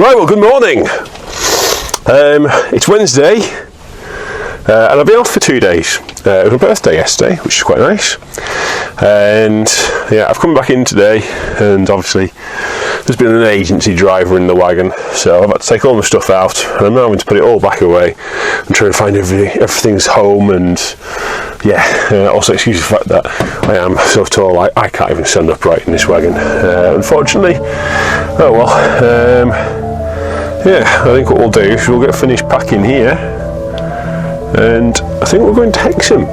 Right, well, good morning. It's Wednesday, and I've been off for 2 days. It was my birthday yesterday, which is quite nice. And yeah, I've come back in today, and obviously there's been an agency driver in the wagon, so I've had to take all my stuff out, and I'm now having to put it all back away and try and find everything's home. And yeah, also excuse the fact that I am so tall, I can't even stand upright in this wagon, unfortunately. Oh well. Yeah, I think what we'll do is we'll get finished packing here, and I think we're going to Hexham.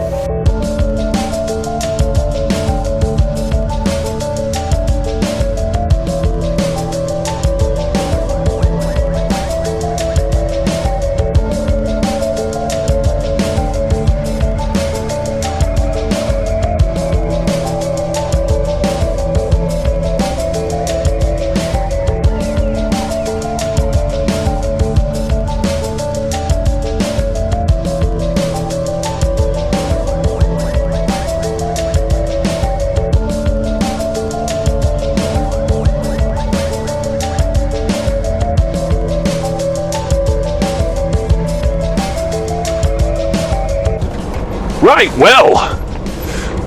Right, well,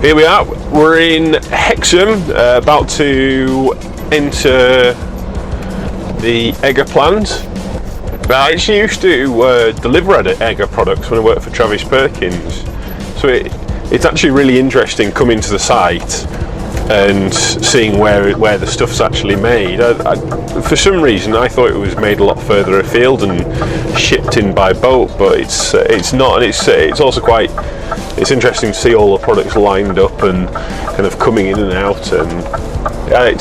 here we are. We're in Hexham, about to enter the Egger plant. But I actually used to deliver Egger products when I worked for Travis Perkins. So it's actually really interesting coming to the site and seeing where the stuff's actually made. For some reason I thought it was made a lot further afield and shipped in by boat, but it's not, and it's also quite, it's interesting to see all the products lined up and kind of coming in and out, and I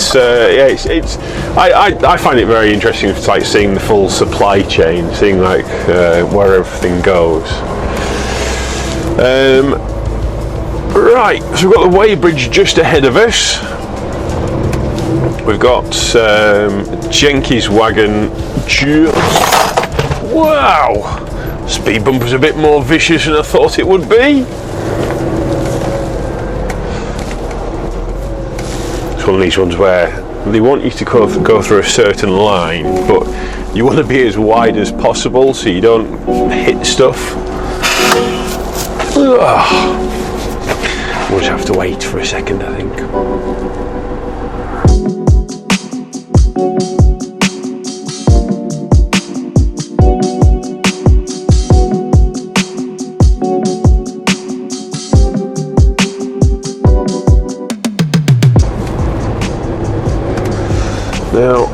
find it very interesting, like seeing the full supply chain, seeing like where everything goes. Right, so we've got the weighbridge just ahead of us. We've got Jenky's wagon. Wow! Speed bump was a bit more vicious than I thought it would be. It's one of these ones where they want you to go through a certain line, but you want to be as wide as possible so you don't hit stuff. Ugh. We'll just have to wait for a second, I think. Now,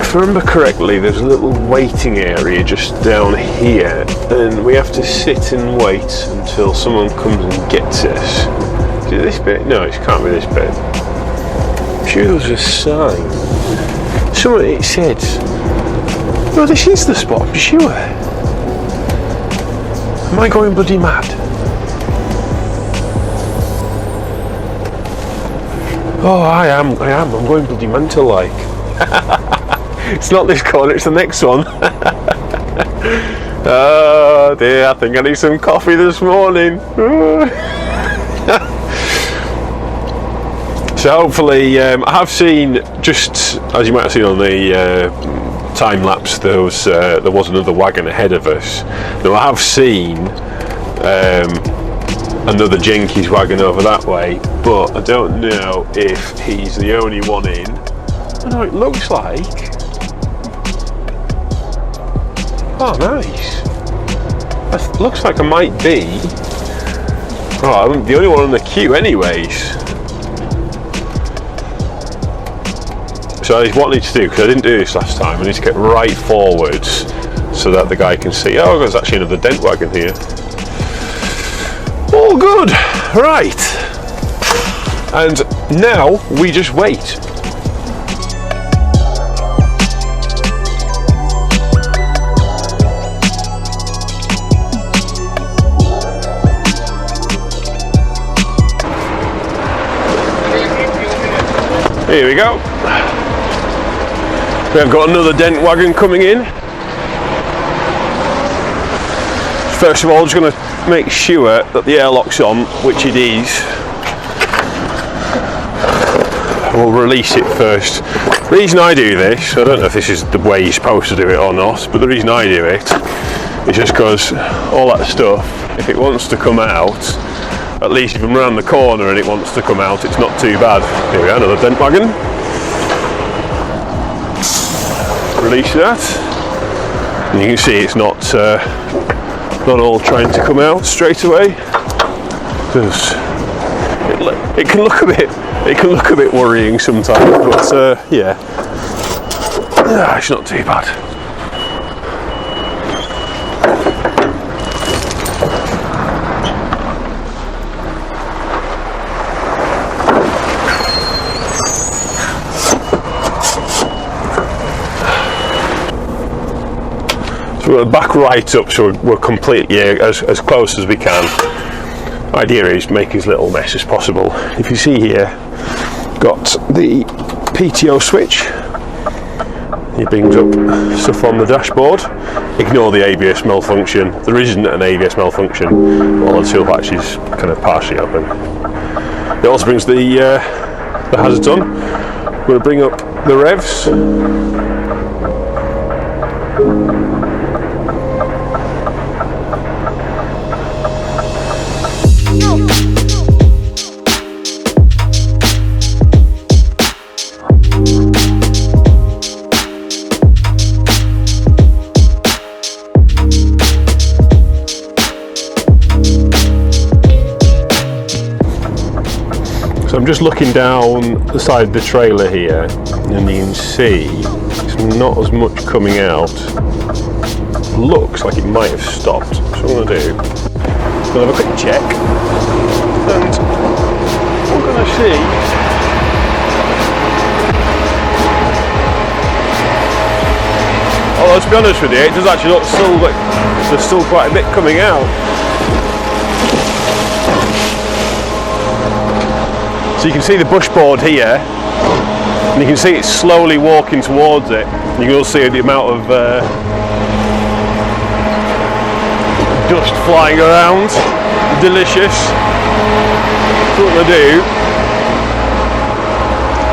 if I remember correctly, there's a little waiting area just down here, and we have to sit and wait until someone comes and gets us. Is it this bit? No, it can't be this bit. I'm sure there was a sign. Somewhere it said, no, this is the spot, I'm sure. Am I going bloody mad? Oh, I am, I'm going bloody mental like. It's not this corner, it's the next one. Oh dear, I think I need some coffee this morning. So hopefully, I have seen, just as you might have seen on the time lapse, there was another wagon ahead of us. Now I have seen another Jenky's wagon over that way, but I don't know if he's the only one in. I know it looks like. Oh, nice. It looks like I might be. Oh, I'm the only one on the queue, anyways. So what I need to do, because I didn't do this last time, I need to get right forwards so that the guy can see, oh, there's actually another dent wagon here. All good, right. And now we just wait. Here we go. We've got another dent wagon coming in. First of all, I'm just going to make sure that the airlock's on, which it is. we'll release it first. The reason I do this, I don't know if this is the way you're supposed to do it or not, but the reason I do it is just because all that stuff, if it wants to come out, at least if I'm around the corner and it wants to come out, it's not too bad. Here we go, another dent wagon. Release that. And you can see it's not all trying to come out straight away. Because it can look a bit worrying sometimes, but yeah, it's not too bad. So we'll back right up, so we're completely as close as we can. Idea is make as little mess as possible. If you see here, got the PTO switch. It brings up stuff on the dashboard. Ignore the ABS malfunction. There isn't an ABS malfunction. All the seal patch is kind of partially open. It also brings the hazards on. We're going to bring up the revs. So I'm just looking down the side of the trailer here, and you can see it's not as much coming out. Looks like it might have stopped. So what I'm going to do, I'm going to have a quick check, and we're going to see. Although to be honest with you, it does actually look still like there's still quite a bit coming out. So you can see the bush board here, and you can see it's slowly walking towards it. You can also see the amount of dust flying around. Delicious. So what we'll do,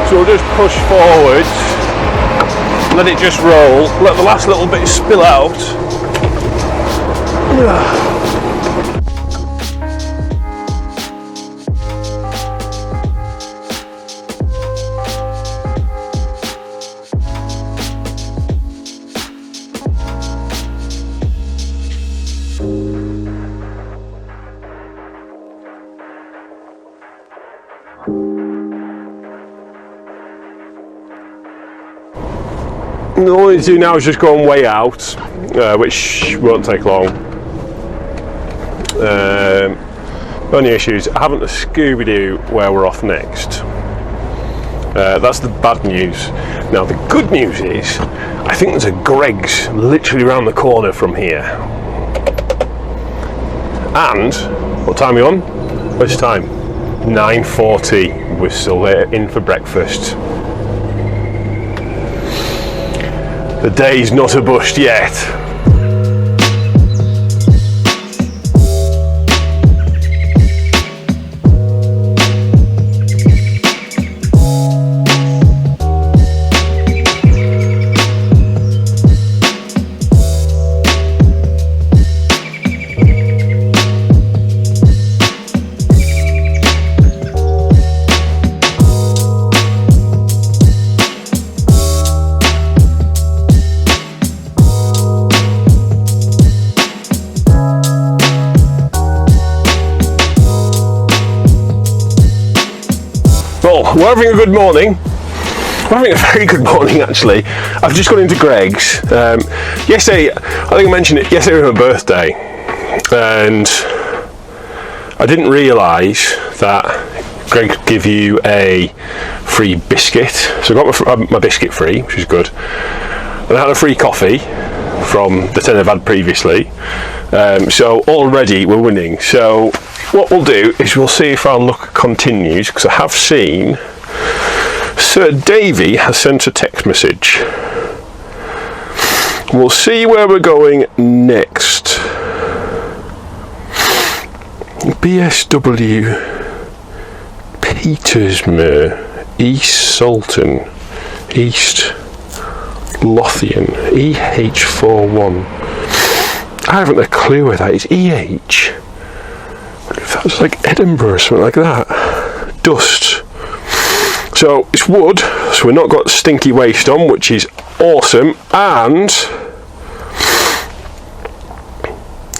so we'll just push forwards, let it just roll, let the last little bit spill out. And all we need to do now is just go and weigh out, which won't take long. Only issues, I haven't the Scooby-Doo where we're off next. That's the bad news. Now the good news is, I think there's a Greggs literally around the corner from here. And, what time are we on? What's the time? 9:40, we're still there in for breakfast. The day's not a bust yet. We're having a good morning. We're having a very good morning actually. I've just got into Greggs. Yesterday, I think I mentioned it, yesterday was my birthday, and I didn't realise that Greggs give you a free biscuit. So I got my biscuit free, which is good. And I had a free coffee from the 10 I've had previously. So already we're winning. So what we'll do is we'll see if our luck continues, because I have seen Sir Davy has sent a text message. We'll see where we're going next. BSW Petersmere East Salton, East Lothian, EH41. I haven't a clue where that is. EH. If that was like Edinburgh or something like that. Dust. So it's wood, so we've not got stinky waste on, which is awesome. And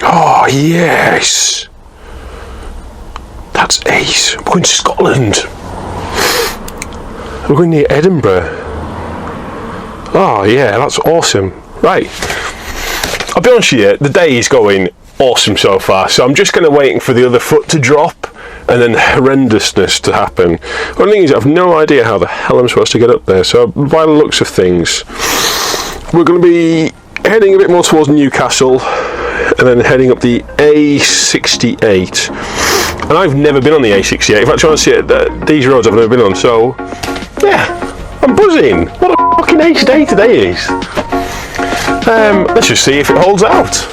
oh yes, that's ace. We're going to Scotland. We're going near Edinburgh. Oh yeah, that's awesome. Right, I'll be honest with you, the day is going awesome so far, so I'm just going to waiting for the other foot to drop and then horrendousness to happen. One thing is, I've no idea how the hell I'm supposed to get up there, so by the looks of things, we're going to be heading a bit more towards Newcastle and then heading up the A68. And I've never been on the A68. In fact, honestly, these roads I've never been on, so yeah, I'm buzzing. What a fucking ace day today is. Let's just see if it holds out.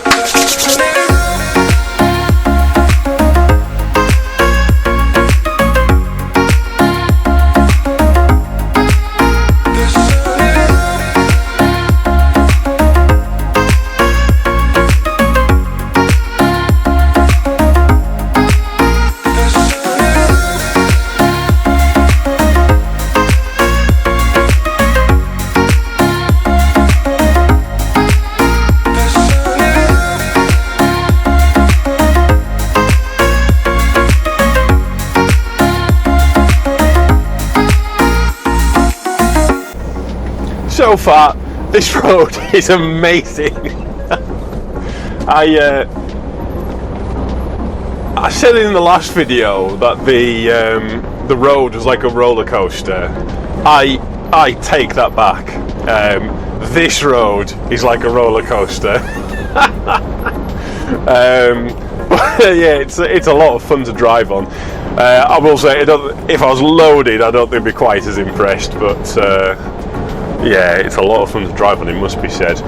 So far, this road is amazing. I said in the last video that the road was like a roller coaster. I take that back. This road is like a roller coaster. Yeah, it's a lot of fun to drive on. I will say, if I was loaded, I don't think I'd be quite as impressed, but yeah, it's a lot of fun to drive on, it must be said.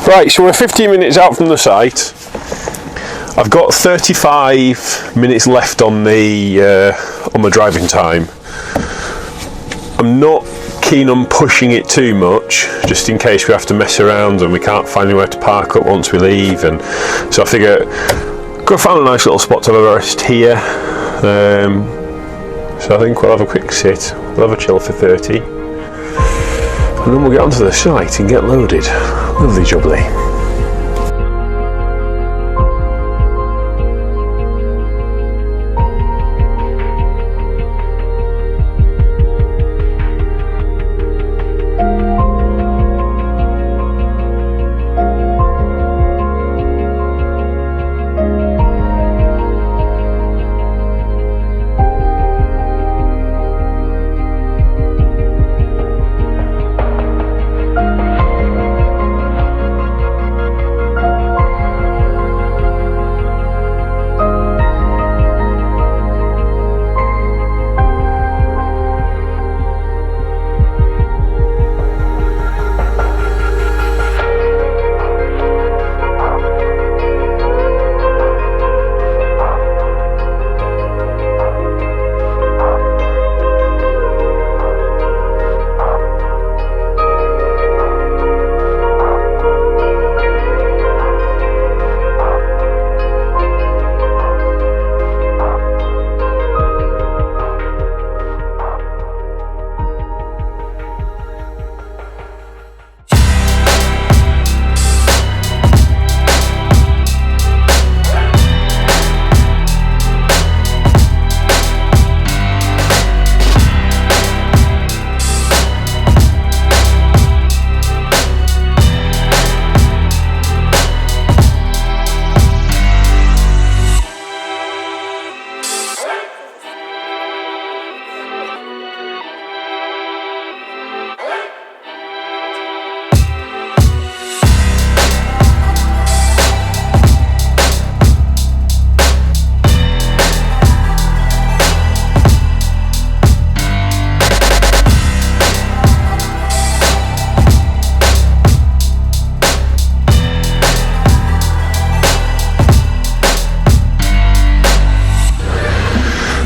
Right, so we're 15 minutes out from the site. I've got 35 minutes left on my driving time. I'm not keen on pushing it too much, just in case we have to mess around and we can't find anywhere to park up once we leave. And so I figure, go find a nice little spot to have a rest here. So I think we'll have a quick sit, we'll have a chill for 30. And then we'll get onto the site and get loaded. Lovely jubbly.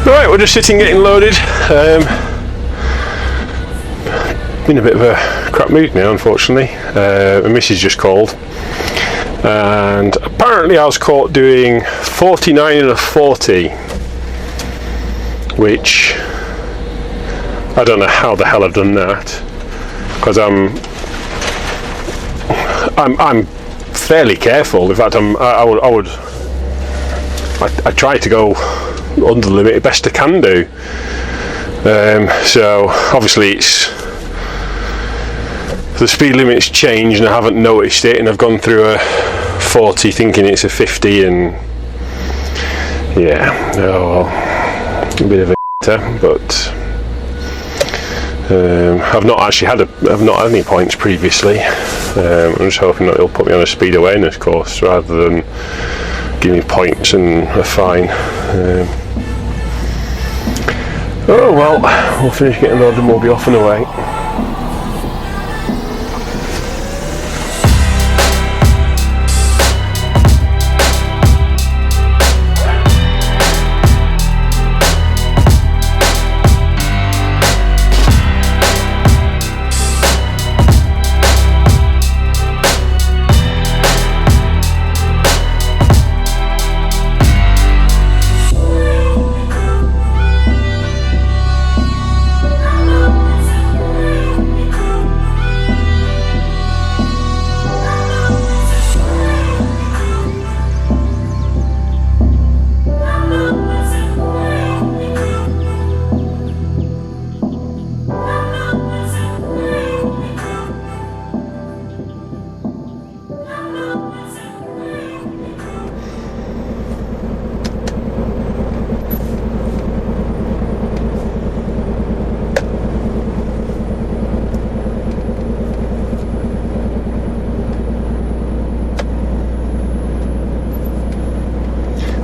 Right, we're just sitting getting loaded. Been a bit of a crap mood now, unfortunately. My missus just called, and apparently I was caught doing 49 and a 40, which I don't know how the hell I've done that, because I'm fairly careful. In fact, I try to go under the limit best I can do. So obviously the speed limit's changed and I haven't noticed it, and I've gone through a 40 thinking it's a 50, and yeah, oh well, a bit of a but I've not had any points previously. I'm just hoping that it'll put me on a speed awareness course rather than give me points and a fine. Oh well, we'll finish getting loaded and we'll be off and away.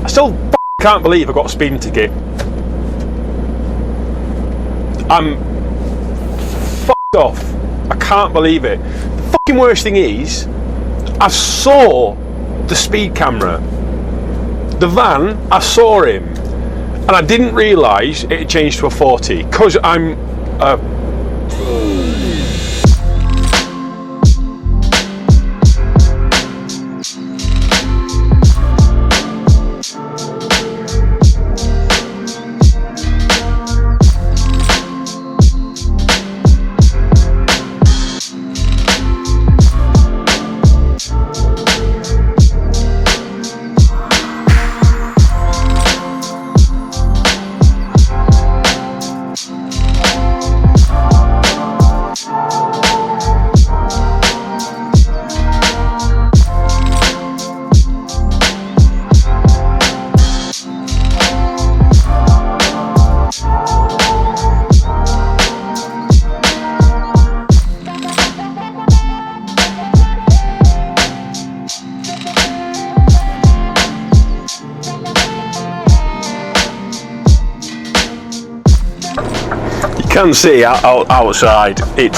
Still can't believe I got a speeding ticket. I'm fucked off. I can't believe it. The fucking worst thing is, I saw the speed camera. The van, I saw him, and I didn't realise it had changed to a 40 because I'm can see outside. It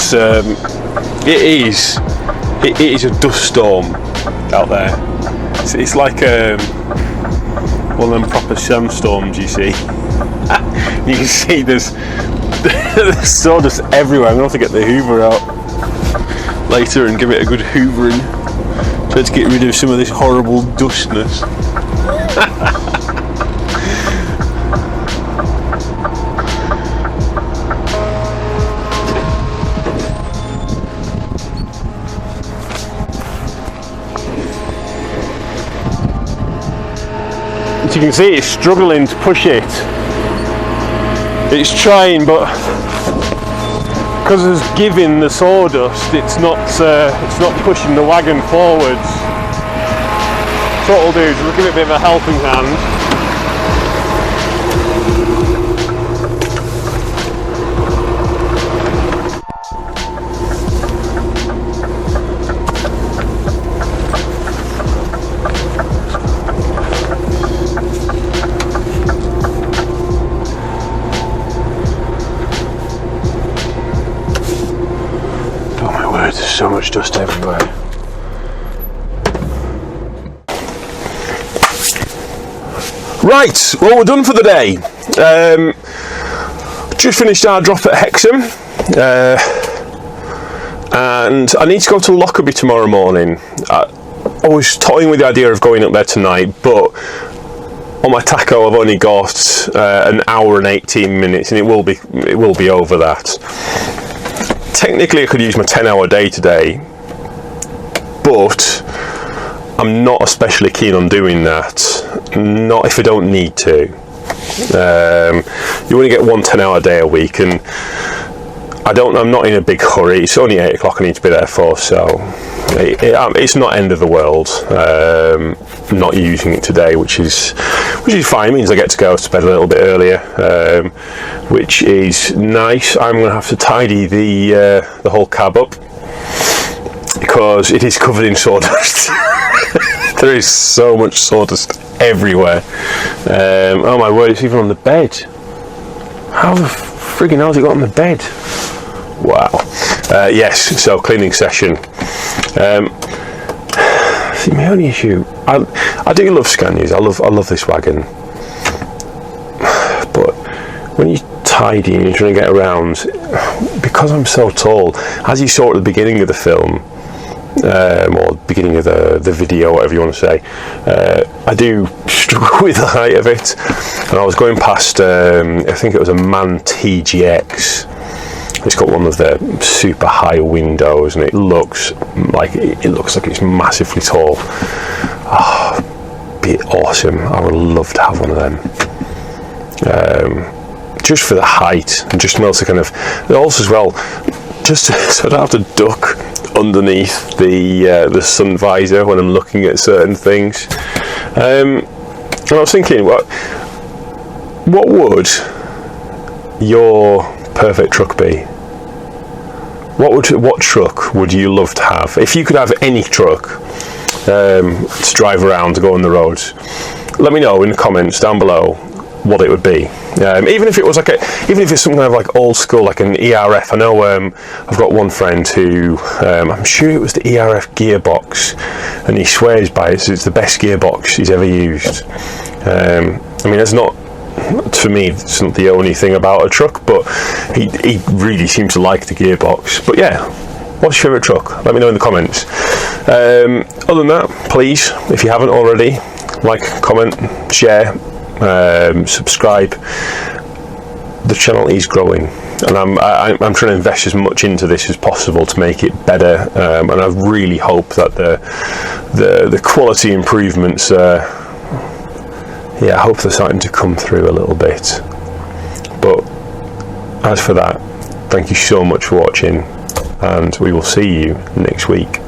is a dust storm out there. It's like one of them proper sandstorms you see. You can see there's sawdust everywhere. I'm gonna have to get the hoover out later and give it a good hoovering, try to get rid of some of this horrible dustness. You can see it's struggling to push it. It's trying, but because it's giving the sawdust, it's not pushing the wagon forwards. So what we'll do is we'll give it a bit of a helping hand. There's so much dust everywhere. Right, well, we're done for the day. Just finished our drop at Hexham, and I need to go to Lockerbie tomorrow morning. I was toying with the idea of going up there tonight, but on my tacho I've only got an hour and 18 minutes, and it will be over that. Technically I could use my 10-hour day today, but I'm not especially keen on doing that, not if I don't need to. You only get one 10-hour day a week, and I'm not in a big hurry. It's only 8 o'clock I need to be there for, so it's not end of the world. Not using it today, which is fine. It means I get to go to bed a little bit earlier, which is nice. I'm going to have to tidy the whole cab up because it is covered in sawdust. There is so much sawdust everywhere. Oh my word, it's even on the bed. How the friggin' hell's it got on the bed? Wow. Yes, so cleaning session. See, my only issue, I do love Scanias. I love this wagon, but when you tidy and you're trying to get around, because I'm so tall, as you saw at the beginning of the film, or beginning of the video, whatever you want to say, I do struggle with the height of it. And I was going past, I think it was a MAN TGX. It's got one of the super high windows, and it looks like it's massively tall. Oh, be awesome! I would love to have one of them. Just for the height, and just to be able to kind of, also as well, just so I don't have to duck underneath the sun visor when I'm looking at certain things. And I was thinking, what would your perfect truck be? What truck would you love to have? If you could have any truck to drive around, to go on the roads, let me know in the comments down below what it would be. Even if it was even if it's some kind of like old school, like an ERF. I know I've got one friend who I'm sure it was the ERF gearbox, and he swears by it. It's the best gearbox he's ever used. I mean, it's not, for me, it's not the only thing about a truck, but he really seems to like the gearbox. But yeah, what's your favourite truck? Let me know in the comments. Other than that, please, if you haven't already, like, comment, share, subscribe. The channel is growing, and I'm trying to invest as much into this as possible to make it better, and I really hope that the quality improvements, I hope they're starting to come through a little bit. But as for that, thank you so much for watching, and we will see you next week.